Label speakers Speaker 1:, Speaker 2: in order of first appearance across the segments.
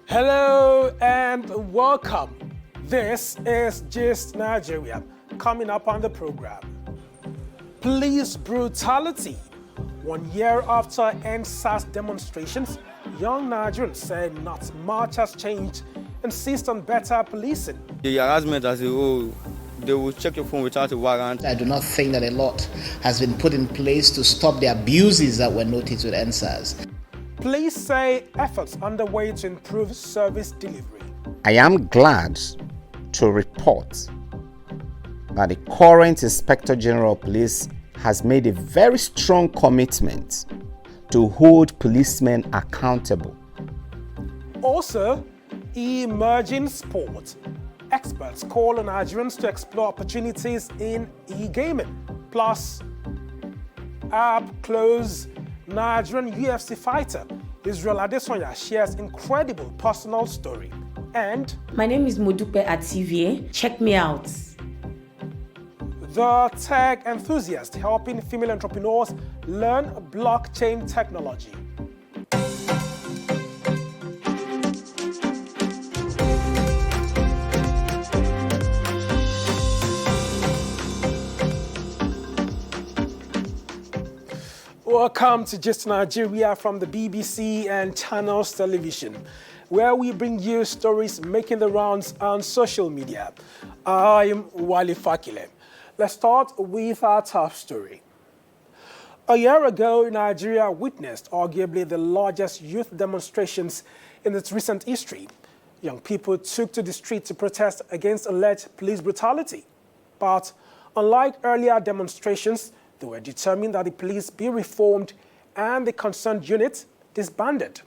Speaker 1: Hello and welcome. This is Gist Nigeria. Coming up on the program, police brutality. 1 year after ENDSARS demonstrations, young Nigerians say not much has changed and insist on better policing.
Speaker 2: The harassment as a whole, they will check your phone without a warrant.
Speaker 3: I do not think that a lot has been put in place to stop the abuses that were noticed with ENDSARS.
Speaker 1: Police say efforts underway to improve service delivery.
Speaker 4: I am glad to report that the current Inspector General of Police has made a very strong commitment to hold policemen accountable.
Speaker 1: Also, emerging sport. Experts call on Nigerians to explore opportunities in e-gaming. Plus, up-close Nigerian UFC fighter Israel Adesanya shares incredible personal story. And
Speaker 5: my name is Modupe at TVA. Check me out.
Speaker 1: The tech enthusiast helping female entrepreneurs learn blockchain technology. Welcome to Gist Nigeria from the BBC and Channels Television, where we bring you stories making the rounds on social media. I'm Wale Fakile. Let's start with our top story. A year ago, Nigeria witnessed arguably the largest youth demonstrations in its recent history. Young people took to the street to protest against alleged police brutality. But unlike earlier demonstrations, they were determined that the police be reformed and the concerned unit disbanded.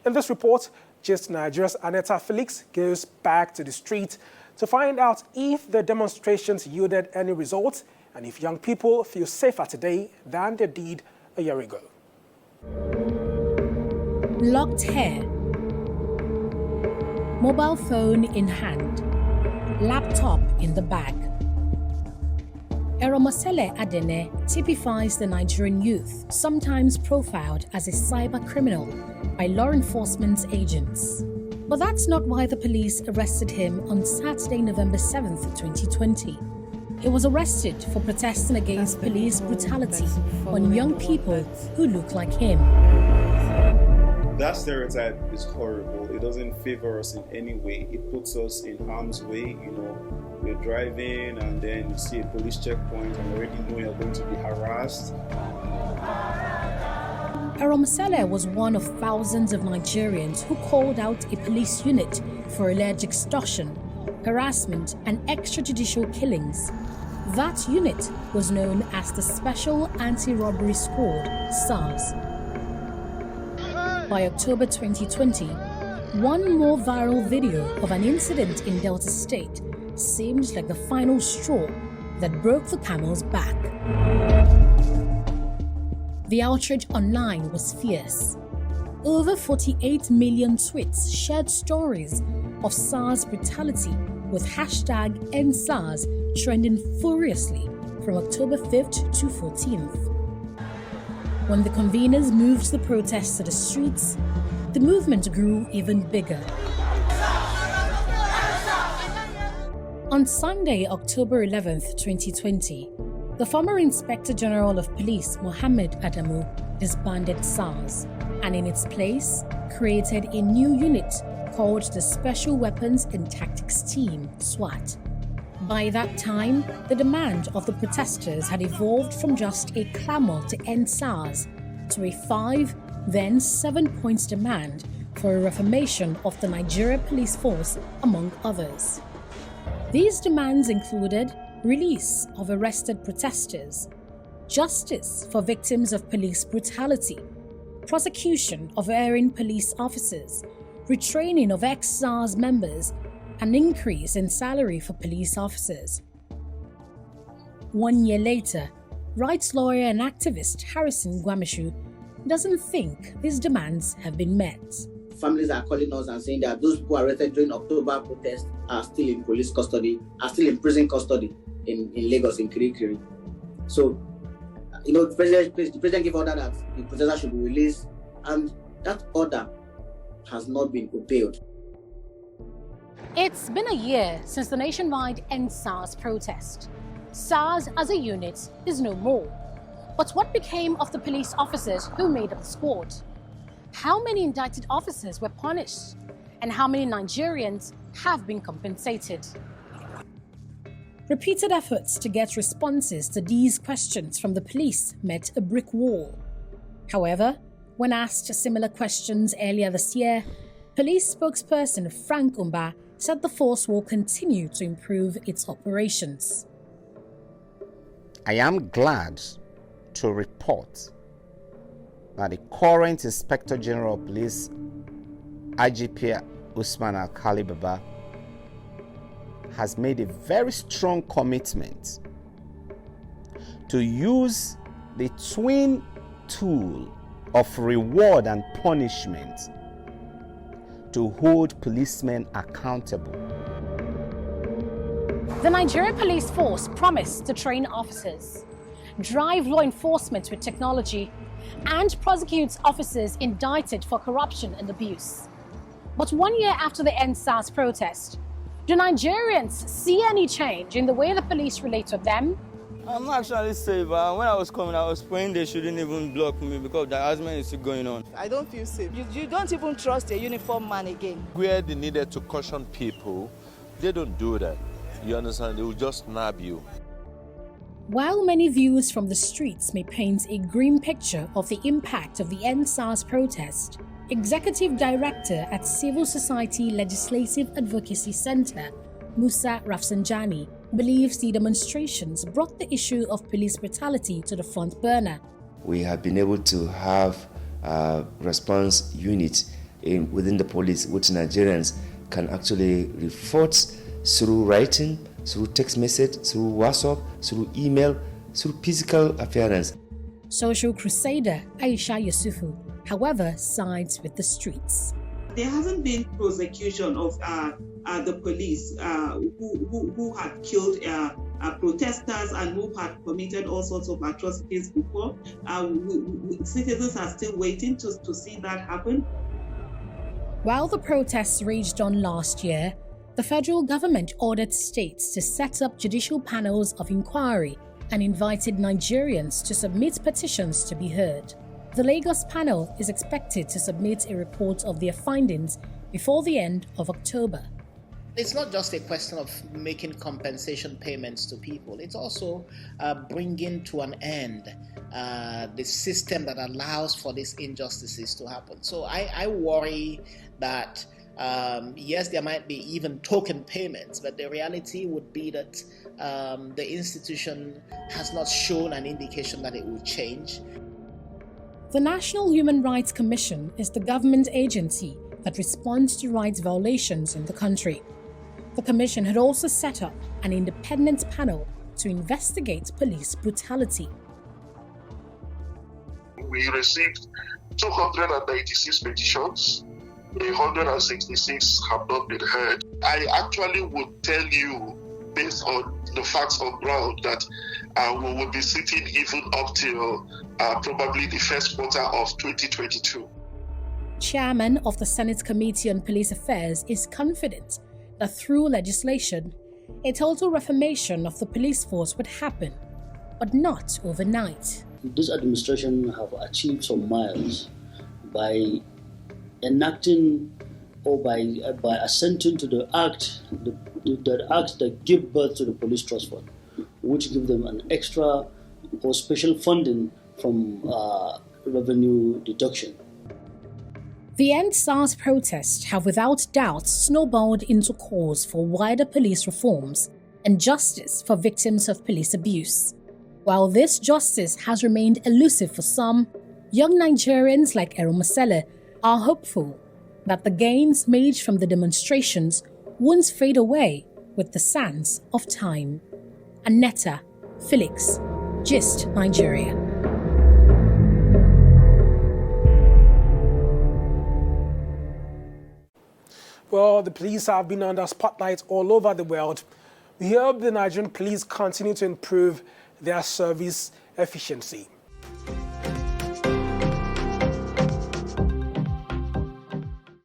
Speaker 1: In this report, Gist Nigeria's Aneta Felix goes back to the street to find out if the demonstrations yielded any results and if young people feel safer today than they did a year ago.
Speaker 6: Locked hair, mobile phone in hand, laptop in the bag. Eromosele Adene typifies the Nigerian youth, sometimes profiled as a cyber criminal by law enforcement agents. But that's not why the police arrested him on Saturday, November 7th, 2020. He was arrested for protesting against police brutality on young people who look like him.
Speaker 7: That stereotype is horrible. It doesn't favor us in any way. It puts us in harm's way. You're driving and then you see a police checkpoint and already know you're going to be harassed.
Speaker 6: Eromosele was one of thousands of Nigerians who called out a police unit for alleged extortion, harassment, and extrajudicial killings. That unit was known as the Special Anti-Robbery Squad, SARS. By October 2020, one more viral video of an incident in Delta State seemed like the final straw that broke the camel's back. The outrage online was fierce. Over 48 million tweets shared stories of SARS brutality with hashtag ENDSARS trending furiously from October 5th to 14th. When the conveners moved the protests to the streets, the movement grew even bigger. On Sunday, October 11th, 2020, the former Inspector General of Police, Mohammed Adamu, disbanded SARS and in its place created a new unit called the Special Weapons and Tactics Team, SWAT. By that time, the demand of the protesters had evolved from just a clamor to end SARS to a 5, then 7-point demand for a reformation of the Nigeria Police Force, among others. These demands included release of arrested protesters, justice for victims of police brutality, prosecution of erring police officers, retraining of ex-SARS members, an increase in salary for police officers. 1 year later, rights lawyer and activist Harrison Gwamishu doesn't think these demands have been met.
Speaker 3: Families are calling us and saying that those who are arrested during October protests are still in police custody, are still in prison custody in Lagos, in Kirikiri. So, the president gave order that the protesters should be released, and that order has not been obeyed.
Speaker 6: It's been a year since the nationwide ENDSARS protest. SARS as a unit is no more. But what became of the police officers who made up the squad? How many indicted officers were punished? And how many Nigerians have been compensated? Repeated efforts to get responses to these questions from the police met a brick wall. However, when asked similar questions earlier this year, police spokesperson Frank Umba said the force will continue to improve its operations.
Speaker 4: I am glad to report that the current Inspector General of Police, IGP Usman Alkali Baba, has made a very strong commitment to use the twin tool of reward and punishment to hold policemen accountable.
Speaker 6: The Nigerian police force promised to train officers, drive law enforcement with technology, and prosecute officers indicted for corruption and abuse. But 1 year after the ENDSARS protest, do Nigerians see any change in the way the police relate to them?
Speaker 2: I'm actually safe. When I was coming, I was praying they shouldn't even block me because the harassment is still going on.
Speaker 8: I don't feel safe. You don't even trust a uniformed man again.
Speaker 9: Where they needed to caution people, they don't do that. You understand? They will just nab you.
Speaker 6: While many views from the streets may paint a grim picture of the impact of the ENDSARS protest, Executive Director at Civil Society Legislative Advocacy Center, Musa Rafsanjani, believes the demonstrations brought the issue of police brutality to the front burner.
Speaker 10: We have been able to have a response unit within the police, which Nigerians can actually report through writing, through text message, through WhatsApp, through email, through physical appearance.
Speaker 6: Social crusader Aisha Yusufu, however, sides with the streets.
Speaker 11: There hasn't been prosecution of the police who had killed protesters and who had committed all sorts of atrocities before. Citizens are still waiting to see that happen.
Speaker 6: While the protests raged on last year, the federal government ordered states to set up judicial panels of inquiry and invited Nigerians to submit petitions to be heard. The Lagos panel is expected to submit a report of their findings before the end of October.
Speaker 12: It's not just a question of making compensation payments to people. It's also bringing to an end the system that allows for these injustices to happen. So I worry that, yes, there might be even token payments, but the reality would be that the institution has not shown an indication that it will change.
Speaker 6: The National Human Rights Commission is the government agency that responds to rights violations in the country. The commission had also set up an independent panel to investigate police brutality.
Speaker 13: We received 296 petitions. 166 have not been heard. I actually would tell you, based on the facts on ground, that we will be sitting even up till probably the first quarter of 2022.
Speaker 6: Chairman of the Senate Committee on Police Affairs is confident that through legislation, a total reformation of the police force would happen, but not overnight.
Speaker 14: This administration have achieved some miles by enacting or by assenting to the act that give birth to the police trust fund, which give them an extra or special funding from revenue deduction.
Speaker 6: The ENDSARS protests have without doubt snowballed into calls for wider police reforms and justice for victims of police abuse. While this justice has remained elusive for some, young Nigerians like Eromasele are hopeful that the gains made from the demonstrations won't fade away with the sands of time. Annetta, Felix, Gist, Nigeria.
Speaker 1: Well, the police have been under spotlight all over the world. We hope the Nigerian police continue to improve their service efficiency.